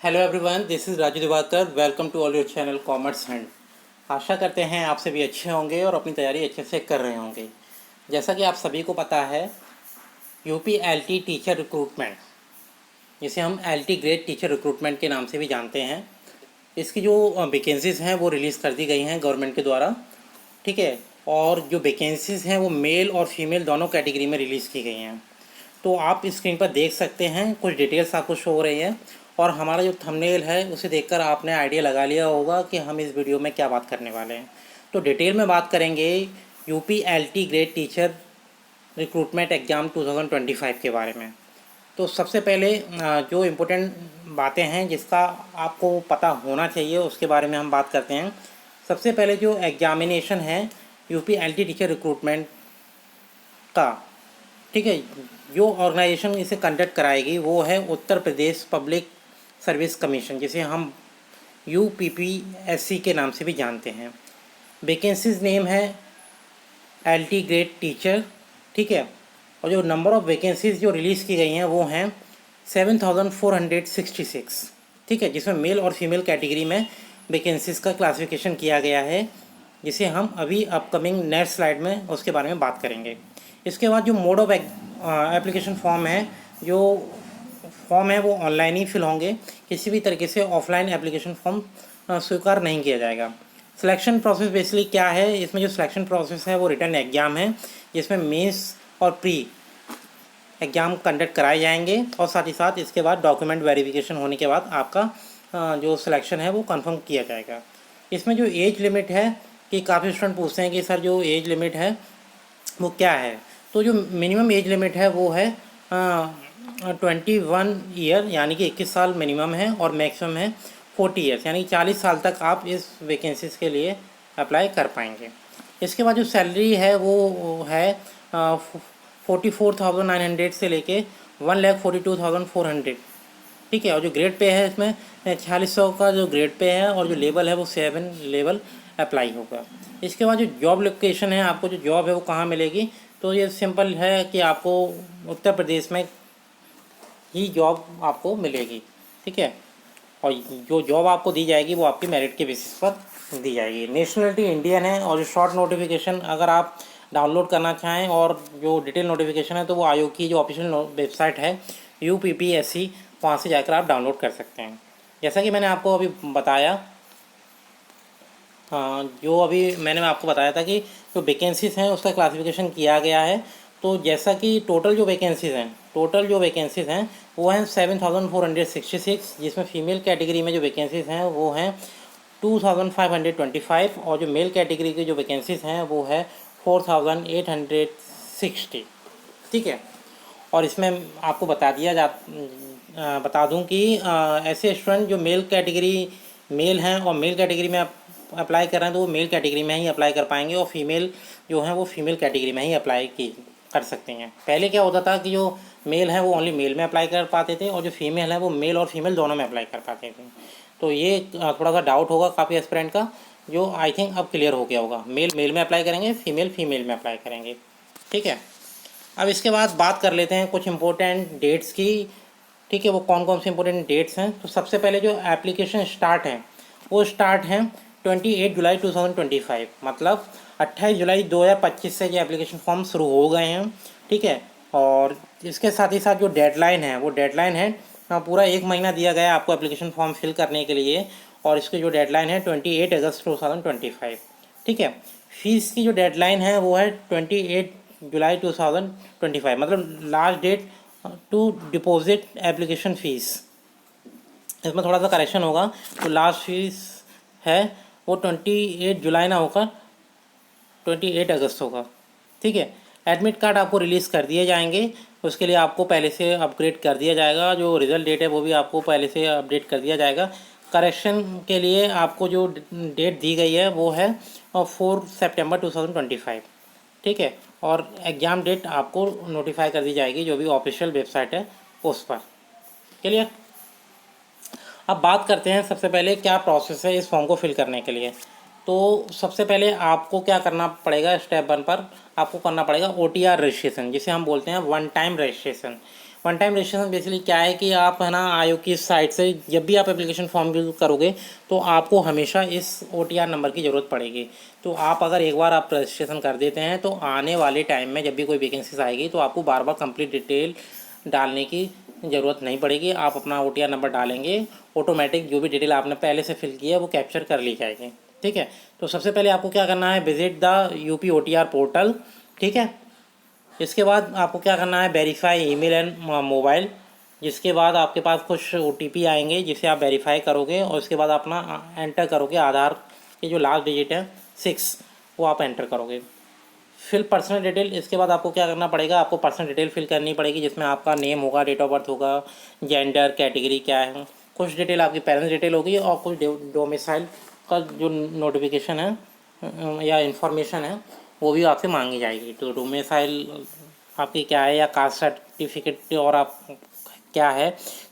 Hello everyone, this is Raju Diwakar. Welcome to all your channel commerce hand. आशा करते हैं आप सभी अच्छे होंगे और अपनी तैयारी अच्छे से कर रहे होंगे। जैसा कि आप सभी को पता है, यूपी एलटी टीचर रिक्रूटमेंट, जिसे हम एलटी ग्रेड टीचर रिक्रूटमेंट के नाम से भी जानते हैं, इसकी जो वैकेंसीज़ हैं वो रिलीज़ कर दी गई हैं गवर्नमेंट के द्वारा। ठीक है। और जो वैकेंसीज़ हैं वो मेल और फीमेल दोनों कैटेगरी में रिलीज़ की गई हैं। तो आप स्क्रीन पर देख सकते हैं, कुछ डिटेल्स आपको शो हो रही हैं और हमारा जो थंबनेल है उसे देखकर आपने आइडिया लगा लिया होगा कि हम इस वीडियो में क्या बात करने वाले हैं। तो डिटेल में बात करेंगे UP LT grade teacher recruitment exam 2025 के बारे में। तो सबसे पहले जो इम्पोर्टेंट बातें हैं जिसका आपको पता होना चाहिए उसके बारे में हम बात करते हैं। सबसे पहले जो एग्जामिनेशन है यूपी एलटी टीचर रिक्रूटमेंट का, ठीक है, जो ऑर्गेनाइजेशन इसे कंडक्ट कराएगी वो है Uttar Pradesh public service commission, जिसे हम यूपीपीएससी के नाम से भी जानते हैं। वैकेंसीज नेम है एलटी ग्रेड टीचर। ठीक है। और जो नंबर ऑफ़ वैकेंसीज जो रिलीज़ की गई हैं वो हैं 7466। ठीक है, जिसमें मेल और फीमेल कैटेगरी में वैकेंसीज का क्लासिफिकेशन किया गया है, जिसे हम अभी अपकमिंग नेक्स्ट स्लाइड में उसके बारे में बात करेंगे। इसके बाद जो मोड ऑफ एप्लीकेशन फॉर्म है, जो फॉर्म है वो ऑनलाइन ही फिल होंगे, किसी भी तरीके से ऑफलाइन एप्लीकेशन फॉर्म स्वीकार नहीं किया जाएगा। सिलेक्शन प्रोसेस बेसिकली क्या है, इसमें जो सिलेक्शन प्रोसेस है वो रिटर्न एग्ज़ाम है, जिसमें मेंस और प्री एग्ज़ाम कंडक्ट कराए जाएंगे और साथ ही साथ इसके बाद डॉक्यूमेंट वेरिफिकेशन होने के बाद आपका जो सिलेक्शन है वो कंफर्म किया जाएगा। इसमें जो एज लिमिट है, कि काफ़ी स्टूडेंट पूछते हैं कि सर जो एज लिमिट है वो क्या है। तो जो मिनिमम एज लिमिट है वो है 21 ईयर, यानी कि 21 साल मिनिमम है, और मैक्सिमम है 40 ईयर्स, यानी कि 40 साल तक आप इस वैकेंसीज़ के लिए अप्लाई कर पाएंगे। इसके बाद जो सैलरी है वो है 44,900 से लेके 1,42,400। ठीक है। और जो ग्रेड पे है इसमें 4600 का जो ग्रेड पे है, और जो लेवल है वो 7 लेवल अप्लाई होगा। इसके बाद जो जॉब लोकेशन है, आपको जो जॉब है वो कहाँ मिलेगी, तो ये सिंपल है कि आपको उत्तर प्रदेश में ही जॉब आपको मिलेगी। ठीक है। और जो जॉब आपको दी जाएगी वो आपकी मेरिट के बेसिस पर दी जाएगी। नेशनलिटी इंडियन है, और जो शॉर्ट नोटिफिकेशन अगर आप डाउनलोड करना चाहें और जो डिटेल नोटिफिकेशन है तो वो आयोग की जो ऑफिशियल वेबसाइट है यूपीपीएससी, वहाँ से जाकर आप डाउनलोड कर सकते हैं। जैसा कि मैंने आपको अभी बताया, जो अभी मैंने आपको बताया था कि जो वैकेंसीज़ हैं उसका क्लासिफिकेशन किया गया है। तो जैसा कि टोटल जो वैकेंसीज़ हैं वो हैं 7466, जिसमें फ़ीमेल कैटेगरी में जो वैकेंसीज़ हैं वो हैं 2525, और जो मेल कैटेगरी की जो वैकेंसीज़ हैं वो है 4860। ठीक है। और इसमें आपको बता दूं कि ऐसे स्टूडेंट जो मेल हैं और मेल कैटेगरी में अप्लाई कर रहे हैं तो वो मेल कैटेगरी में ही अप्लाई कर पाएंगे, और फीमेल जो हैं वो फीमेल कैटेगरी में ही कर सकते हैं। पहले क्या होता था कि जो मेल है वो ओनली मेल में अप्लाई कर पाते थे, और जो फीमेल है वो मेल और फीमेल दोनों में अप्लाई कर पाते थे। तो ये थोड़ा सा डाउट होगा काफ़ी एस्पिरेंट का, जो आई थिंक अब क्लियर हो गया होगा। मेल मेल में अप्लाई करेंगे, फीमेल फीमेल में अप्लाई करेंगे। ठीक है। अब इसके बाद बात कर लेते हैं कुछ इम्पोर्टेंट डेट्स की। ठीक है, वो कौन कौन से इम्पोर्टेंट डेट्स हैं। तो सबसे पहले जो एप्लीकेशन स्टार्ट है वो स्टार्ट हैं 28 जुलाई 2025, मतलब 28 जुलाई 2025 से ये एप्लीकेशन फॉर्म शुरू हो गए हैं। ठीक है। और इसके साथ ही साथ जो डेडलाइन है वो डेडलाइन है, पूरा 1 महीना दिया गया है आपको एप्लीकेशन फॉर्म फिल करने के लिए, और इसकी जो डेडलाइन है 28 अगस्त 2025। ठीक है। फीस की जो डेडलाइन है वो है 28 जुलाई 2025, मतलब last date to deposit application fees. इसमें थोड़ा सा करेक्शन होगा, तो लास्ट फीस है वो 28 जुलाई ना होकर 28 अगस्त होगा। ठीक है। एडमिट कार्ड आपको रिलीज़ कर दिए जाएंगे, उसके लिए आपको पहले से अपग्रेड कर दिया जाएगा। जो रिज़ल्ट डेट है वो भी आपको पहले से अपडेट कर दिया जाएगा। करेक्शन के लिए आपको जो डेट दी गई है वो है 4 सितंबर 2025। ठीक है। और एग्ज़ाम डेट आपको नोटिफाई कर दी जाएगी जो भी ऑफिशियल वेबसाइट है उस पर। क्लियर। अब बात करते हैं सबसे पहले क्या प्रोसेस है इस फॉर्म को फिल करने के लिए। तो सबसे पहले आपको क्या करना पड़ेगा, स्टेप 1 पर आपको करना पड़ेगा OTR रजिस्ट्रेशन, जिसे हम बोलते हैं one time registration. One time registration basically क्या है कि आप है ना आयोग की साइट से जब भी आप एप्लीकेशन फॉर्म फिल करोगे तो आपको हमेशा इस OTR नंबर की ज़रूरत पड़ेगी। तो आप अगर एक बार आप रजिस्ट्रेशन कर देते हैं तो आने वाले टाइम में जब भी कोई वैकेंसीज आएगी तो आपको बार बार कंप्लीट डिटेल डालने की ज़रूरत नहीं पड़ेगी। आप अपना OTR नंबर डालेंगे, ऑटोमेटिक जो भी डिटेल आपने पहले से फिल किया है वो कैप्चर कर ली जाएगी। ठीक है, तो सबसे पहले आपको क्या करना है, visit the UP OTR portal. ठीक है, इसके बाद आपको क्या करना है, वेरीफाई ईमेल एंड मोबाइल। जिसके बाद आपके पास कुछ OTP आएंगे जिसे आप वेरीफाई करोगे और उसके बाद अपना एंटर करोगे आधार के जो लास्ट डिजिट है 6 वो आप एंटर करोगे। फिल पर्सनल डिटेल, इसके बाद आपको क्या करना पड़ेगा, आपको पर्सनल डिटेल फिल करनी पड़ेगी जिसमें आपका नेम होगा, डेट ऑफ बर्थ होगा, जेंडर, कैटेगरी क्या है, कुछ डिटेल आपकी पेरेंट्स डिटेल होगी और कुछ डोमिसाइल का जो नोटिफिकेशन है या इन्फॉर्मेशन है वो भी आपसे मांगी जाएगी। तो डोमिसाइल आपकी क्या है या कास्ट सर्टिफिकेट और आप क्या है।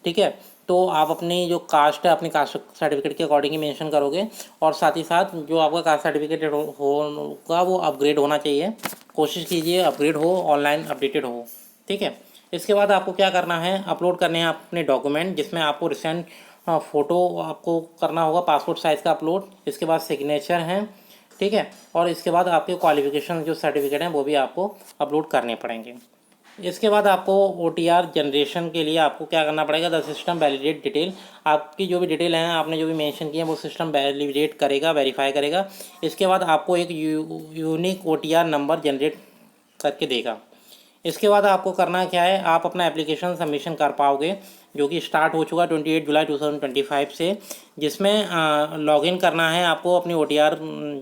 ठीक है, तो आप अपनी जो कास्ट है अपनी कास्ट सर्टिफिकेट के अकॉर्डिंग ही मेंशन करोगे और साथ ही साथ जो आपका कास्ट सर्टिफिकेट होगा वो अपग्रेड होना चाहिए। कोशिश कीजिए अपग्रेड हो, ऑनलाइन अपडेटेड हो। ठीक है, इसके बाद आपको क्या करना है, अपलोड करने हैं अपने डॉक्यूमेंट जिसमें आपको रिसेंट फ़ोटो आपको करना होगा पासपोर्ट साइज़ का अपलोड। इसके बाद सिग्नेचर हैं। ठीक है, और इसके बाद आपके क्वालिफिकेशन जो सर्टिफिकेट हैं वो भी आपको अपलोड करने पड़ेंगे। इसके बाद आपको OTR जनरेशन के लिए आपको क्या करना पड़ेगा, द सिस्टम वैलिडेट डिटेल। आपकी जो भी डिटेल हैं आपने जो भी मेंशन किए हैं वो सिस्टम वैलिडेट करेगा, वेरीफाई करेगा। इसके बाद आपको एक यूनिक OTR नंबर जनरेट करके देगा। इसके बाद आपको करना क्या है, आप अपना एप्लीकेशन सबमिशन कर पाओगे जो कि स्टार्ट हो चुका 28 जुलाई 2025 से, जिसमें लॉगिन करना है आपको अपनी OTR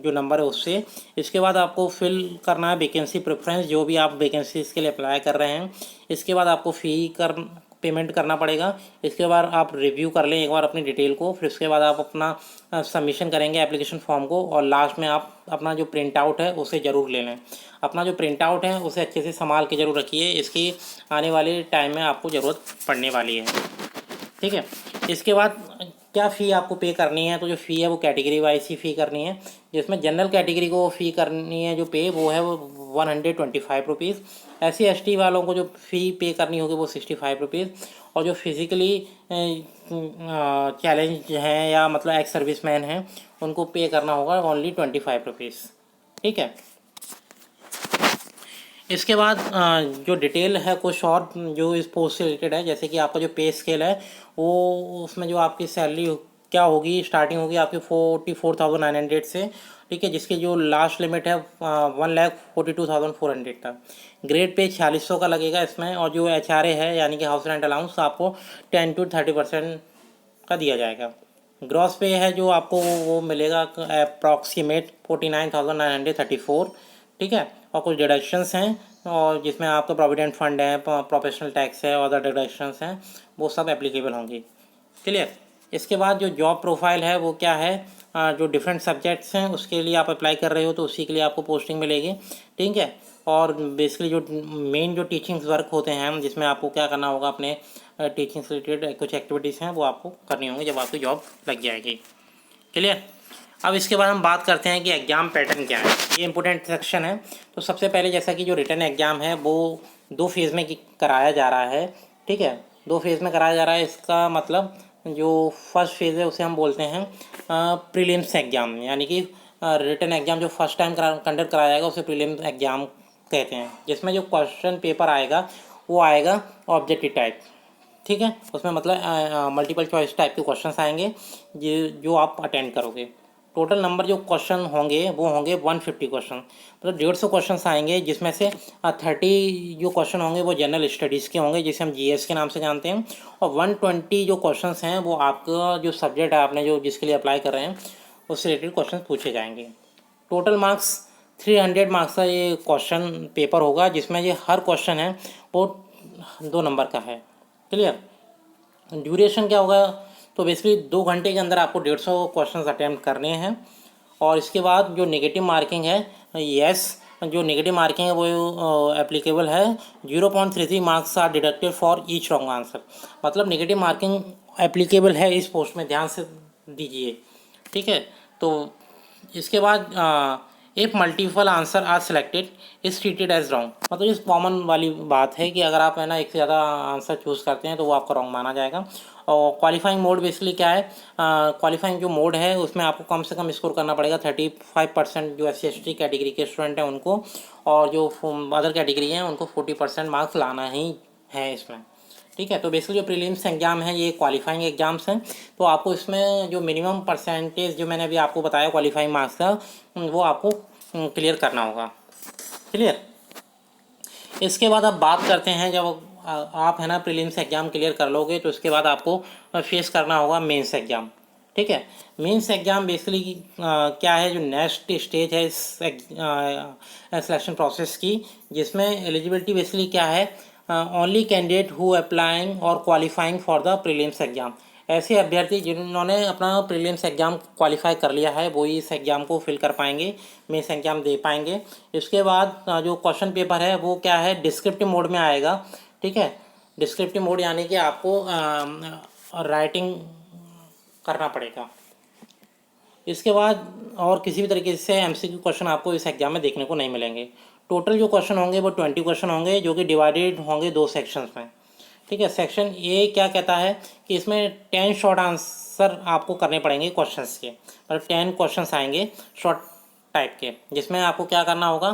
जो नंबर है उससे। इसके बाद आपको फिल करना है वैकेंसी प्रेफरेंस जो भी आप वैकेंसीज के लिए अप्लाई कर रहे हैं। इसके बाद आपको पेमेंट करना पड़ेगा। इसके बाद आप रिव्यू कर लें एक बार अपनी डिटेल को, फिर उसके बाद आप अपना सबमिशन करेंगे एप्लीकेशन फॉर्म को और लास्ट में आप अपना जो प्रिंट आउट है उसे ज़रूर ले लें। अपना जो प्रिंट आउट है उसे अच्छे से संभाल के ज़रूर रखिए, इसकी आने वाले टाइम में आपको ज़रूरत पड़ने वाली है। ठीक है, इसके बाद क्या फ़ी आपको पे करनी है, तो जो फ़ी है वो कैटेगरी वाइज ही फ़ी करनी है। जिसमें जनरल कैटेगरी को फ़ी करनी है जो पे वो है वो 125 रुपीज़। SC ST वालों को जो फ़ी पे करनी होगी वो 65 रुपीज़। और जो फिज़िकली चैलेंज हैं या मतलब एक्स सर्विसमैन हैं उनको पे करना होगा ओनली 25 रुपीज़। ठीक है, इसके बाद जो डिटेल है कुछ और जो इस पोस्ट से रिलेटेड है, जैसे कि आपका जो पे स्केल है वो उसमें जो आपकी सैलरी क्या होगी, स्टार्टिंग होगी आपकी 44,900 से। ठीक है, जिसकी जो लास्ट लिमिट है 1,42,400 तक। ग्रेड पे 4600 का लगेगा इसमें। और जो HRA है यानी कि हाउस रेंट अलाउंस आपको 10 to 30% का दिया जाएगा। ग्रॉस पे है जो आपको वो मिलेगा अप्रॉक्सीमेट 49,934। ठीक है, और कुछ डिडक्शंस हैं और जिसमें आपका प्रोविडेंट फंड है, प्रोफेशनल टैक्स है, अदर डिडक्शंस हैं, वो सब एप्लीकेबल होंगी। क्लियर। इसके बाद जो जॉब प्रोफाइल है वो क्या है, जो डिफरेंट सब्जेक्ट्स हैं उसके लिए आप अप्लाई कर रहे हो तो उसी के लिए आपको पोस्टिंग मिलेगी। ठीक है, और बेसिकली जो मेन जो टीचिंग वर्क होते हैं जिसमें आपको क्या करना होगा, अपने टीचिंग से रिलेटेड कुछ एक्टिविटीज़ हैं वो आपको करनी होंगी जब आपकी जॉब लग जाएगी। क्लियर। अब इसके बाद हम बात करते हैं कि एग्ज़ाम पैटर्न क्या है। ये इंपॉर्टेंट सेक्शन है। तो सबसे पहले जैसा कि जो रिटन एग्ज़ाम है वो 2 फेज़ में कराया जा रहा है। ठीक है, 2 फेज़ में कराया जा रहा है। इसका मतलब जो फर्स्ट फेज़ है उसे हम बोलते हैं प्रीलिम्स एग्ज़ाम, यानी कि रिटन एग्ज़ाम जो फर्स्ट टाइम कंडक्ट कराया जाएगा उसे प्रीलिम्स एग्ज़ाम कहते हैं। जिसमें जो क्वेश्चन पेपर आएगा वो आएगा ऑब्जेक्टिव टाइप। ठीक है, उसमें मतलब मल्टीपल चॉइस टाइप के क्वेश्चंस आएंगे जो आप अटेंड करोगे। टोटल नंबर जो क्वेश्चन होंगे वो होंगे 150 क्वेश्चन, मतलब 150 क्वेश्चन आएंगे, जिसमें से 30 जो क्वेश्चन होंगे वो जनरल स्टडीज़ के होंगे जिसे हम GS के नाम से जानते हैं। और 120 जो क्वेश्चन हैं वो आपका जो सब्जेक्ट है आपने जो जिसके लिए अप्लाई कर रहे हैं उससे रिलेटेड क्वेश्चन पूछे जाएंगे। टोटल मार्क्स 300 मार्क्स का ये क्वेश्चन पेपर होगा, जिसमें ये हर क्वेश्चन है वो 2 नंबर का है। क्लियर। ड्यूरेशन क्या होगा, तो बेसिकली 2 घंटे के अंदर आपको 150 क्वेश्चन अटैम्प्ट करने हैं। और इसके बाद जो नेगेटिव मार्किंग है, जो नेगेटिव मार्किंग है वो एप्लीकेबल है। 0.33 marks are deducted for each wrong answer. मतलब नेगेटिव मार्किंग एप्लीकेबल है इस पोस्ट में, ध्यान से दीजिए। ठीक है, तो इसके बाद if multiple answer are selected is treated as wrong. मतलब इस कॉमन वाली बात है कि अगर आप है ना एक से ज़्यादा आंसर चूज़ करते हैं तो वो आपका रॉन्ग माना जाएगा। और क्वालिफाइंग मोड बेसिकली क्या है, क्वालिफाइंग जो मोड है उसमें आपको कम से कम स्कोर करना पड़ेगा 35% जो SC/ST कैटेगरी के स्टूडेंट हैं उनको, और जो अदर कैटेगरी हैं उनको 40% मार्क्स लाना ही है इसमें। ठीक है, तो बेसिकली जो प्रीलिम्स एग्जाम है ये क्वालिफाइंग एग्जाम्स हैं, तो आपको इसमें जो मिनिमम परसेंटेज जो मैंने अभी आपको बताया क्वालिफाइंग मार्क्स का वो आपको क्लियर करना होगा। क्लियर। इसके बाद अब बात करते हैं, जब आप है ना प्रीलिम्स एग्ज़ाम क्लियर कर लोगे तो इसके बाद आपको फेस करना होगा मेंस एग्ज़ाम। ठीक है, मेंस एग्ज़ाम बेसिकली क्या है, जो नेक्स्ट स्टेज है इस सिलेक्शन प्रोसेस की, जिसमें एलिजिबिलिटी बेसिकली क्या है, ओनली कैंडिडेट हु अप्लाइंग और qualifying for the prelims exam. ऐसे अभ्यर्थी जिन्होंने अपना प्रीलिम्स एग्ज़ाम क्वालिफाई कर लिया है वो ही इस एग्ज़ाम को फिल कर पाएंगे, मेंस एग्ज़ाम दे पाएंगे। इसके बाद जो क्वेश्चन पेपर है वो क्या है, डिस्क्रिप्टिव मोड में आएगा। ठीक है, डिस्क्रिप्टिव मोड यानी कि आपको राइटिंग करना पड़ेगा। इसके बाद और किसी भी तरीके से MCQ क्वेश्चन आपको इस एग्ज़ाम में देखने को नहीं मिलेंगे। टोटल जो क्वेश्चन होंगे वो 20 क्वेश्चन होंगे, जो कि डिवाइडेड होंगे 2 सेक्शंस में। ठीक है, सेक्शन ए क्या कहता है कि इसमें 10 शॉर्ट आंसर आपको करने पड़ेंगे क्वेश्चंस के, मतलब 10 क्वेश्चंस आएंगे शॉर्ट टाइप के, जिसमें आपको क्या करना होगा,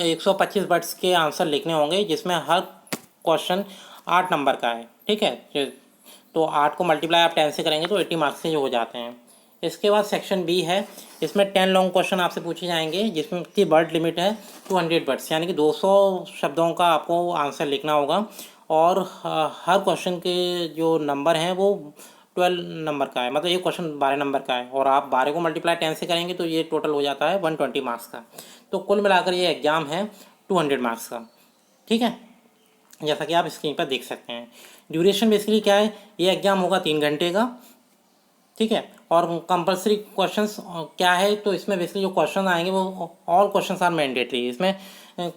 125 वर्ड्स के आंसर लिखने होंगे, जिसमें हर क्वेश्चन 8 नंबर का है। ठीक है, तो 8 को मल्टीप्लाई आप 10 से करेंगे तो 80 मार्क्स से जो हो जाते हैं। इसके बाद सेक्शन बी है, इसमें 10 लॉन्ग क्वेश्चन आपसे पूछे जाएंगे, जिसमें की वर्ड लिमिट है 200 वर्ड्स, यानी कि 200 शब्दों का आपको आंसर लिखना होगा। और हर क्वेश्चन के जो नंबर हैं वो 12 नंबर का है, मतलब एक क्वेश्चन 12 नंबर का है, और आप 12 को मल्टीप्लाई 10 से करेंगे तो ये टोटल हो जाता है 120 मार्क्स का। तो कुल मिलाकर ये एग्ज़ाम है 200 मार्क्स का। ठीक है, जैसा कि आप स्क्रीन पर देख सकते हैं। ड्यूरेशन बेसिकली क्या है, ये एग्ज़ाम होगा 3 घंटे का। ठीक है, और कंपलसरी क्वेश्चंस क्या है, तो इसमें बेसिकली जो क्वेश्चन आएंगे वो ऑल क्वेश्चंस आर मैंडेटरी, इसमें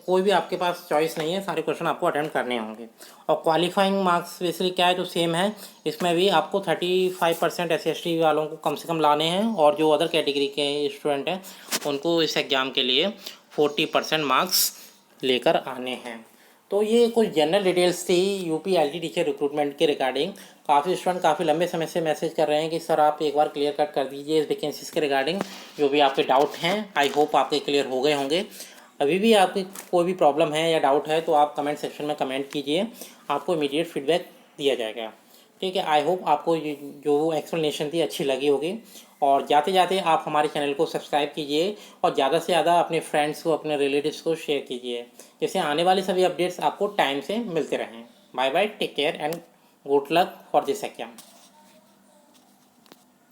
कोई भी आपके पास चॉइस नहीं है, सारे क्वेश्चन आपको अटेम्प्ट करने होंगे। और क्वालिफाइंग मार्क्स बेसिकली क्या है, तो सेम है, इसमें भी आपको 35% SC/ST वालों को कम से कम लाने हैं, और जो अदर कैटेगरी के स्टूडेंट हैं उनको इस एग्ज़ाम के लिए 40% मार्क्स लेकर आने हैं। तो ये कुछ जनरल डिटेल्स थी UP LT टीचर रिक्रूटमेंट के रिगार्डिंग। काफ़ी स्टूडेंट काफ़ी लंबे समय से मैसेज कर रहे हैं कि सर आप एक बार क्लियर कट कर दीजिए इस वैकेंसीज़ के रिगार्डिंग, जो भी आपके डाउट हैं। आई होप आपके क्लियर हो गए होंगे। अभी भी आपकी कोई भी प्रॉब्लम है या डाउट है तो आप कमेंट सेक्शन में कमेंट कीजिए, आपको इमीडिएट फीडबैक दिया जाएगा। ठीक है, आई होप आपको जो एक्सप्लेनेशन थी अच्छी लगी होगी। और जाते जाते आप हमारे चैनल को सब्सक्राइब कीजिए, और ज़्यादा से ज़्यादा अपने फ्रेंड्स को, अपने रिलेटिव्स को शेयर कीजिए, जैसे आने वाले सभी अपडेट्स आपको टाइम से मिलते रहें। Bye bye, take care and good luck for this exam.